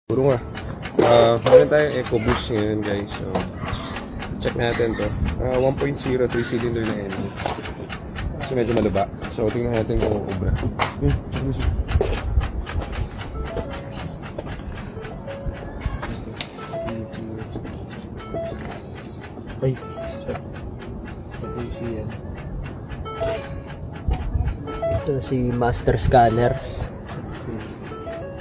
Puro nga. Meron tayong EcoBoost ngayon guys. So, check natin to. 1.0 3-cylinder na engine. Kasi medyo malaba. So, tingnan natin kung ubra. Ay, ito siya. Ito si Master Scanner.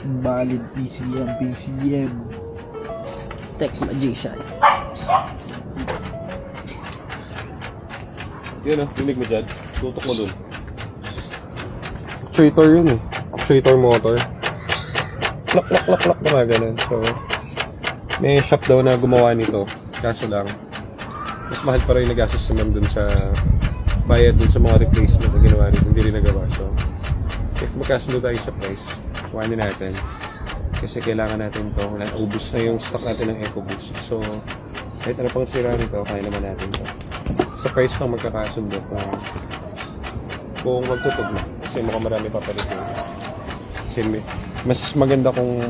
Valid PCM. Tech Magician. Yun tinig mo dyan. Tutok mo dun. Actuator yun eh. Actuator motor. Klak na ganun. So, may shop daw na gumawa nito. Kaso lang, mas mahal pa rin nagastos naman dun sa bayad dun sa mga replacement na ginawa rin. Hindi rin nagawa. So, if magkasundo tayo sa price, kuhanin natin. Kasi kailangan natin to. Ubus na yung stock natin ng EcoBoost. So, kahit ano pang sira nito, kaya naman natin to. Sa price lang magkakasundo kung magtutog na. Kasi mukhang marami papalitin. Kasi mas maganda kung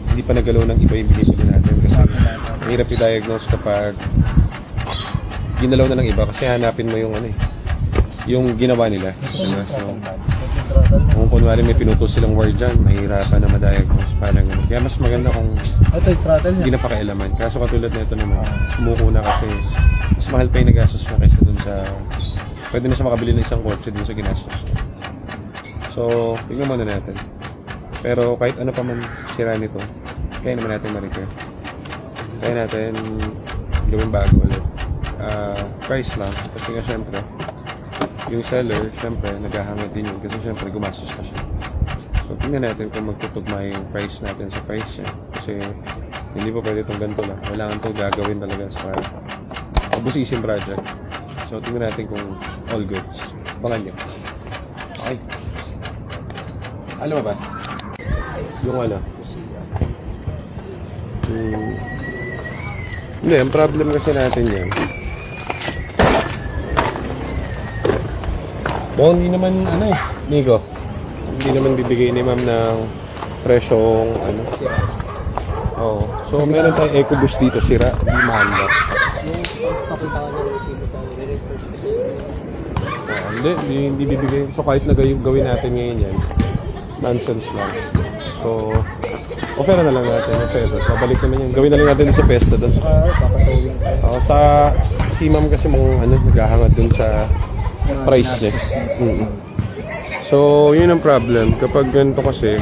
hindi pa nagalaw ng iba yung binibili natin. Kasi mahirap i-diagnose kapag ginalaw na ng iba. Kasi hanapin mo yung yung ginawa nila. Diba? So, kung kunwari may pinuto silang wire dyan, mahirapan na ma-diagnose. Parang gano'n. Kaya mas maganda kung Ito yung throttle hindi na pakialaman. Kaso katulad na ito naman, sumuko na kasi mas mahal pa yung nagastos na kaysa dun sa pwede na siya makabili ng isang kotse dun sa ginastos. So, tingnan muna natin. Pero kahit ano pa man sira nito, kaya naman natin ma-repair. Kaya natin gawin bago ulit. Price lang. Kasi nga syempre, yung seller, syempre, naghahangad din yun. Kasi syempre, gumastos na siya. So, tingnan natin kung magtutugma yung price natin sa price niya. Kasi hindi pa pwede itong ganito lang. Kailangan itong gagawin talaga sa mabusisin project. So, tingnan natin kung all goods. Bangan nyo. Okay. Alam mo ba? Yung hindi, ang problem kasi natin yan. Hindi naman, Nico. Hindi naman bibigay ni ma'am ng presyong, Oo. So, meron tayong EcoBoost dito, sira. Hindi mahanda. Yung pakita ko ng resibo sa amin, reverse kasi Hindi bibigay. So, kahit na gawin natin ngayon yan, nonsense lang. So, offer na lang natin. Babalik naman yan. Gawin na lang natin sa Pesta doon. papatawin ko. Si ma'am kasi naghahangad doon sa price niya. So, yun ang problem. Kapag ganito kasi,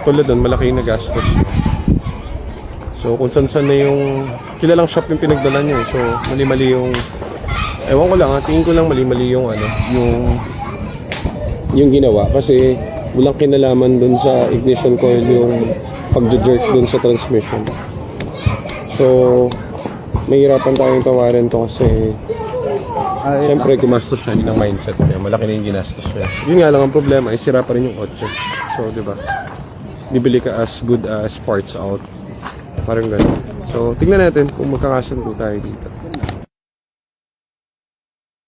tulad doon, malaki yung nagastos. So, kung saan-saan na yung kilalang shop yung pinagdala niya. So, mali-mali yung ewan ko lang, tingin ko lang mali-mali yung yung ginawa. Kasi walang kinalaman doon sa ignition coil yung pag-jerk doon sa transmission. So, mahirapan tayong tawarin to kasi siyempre, gumastos siya, hindi ng mindset niya. Malaki na yung ginastos niya. Yun nga lang ang problema, ay sira pa rin yung kotse. So, di ba? Bibili ka as good as parts out. Parang gano'n. So, tingnan natin kung magkakasundo tayo dito.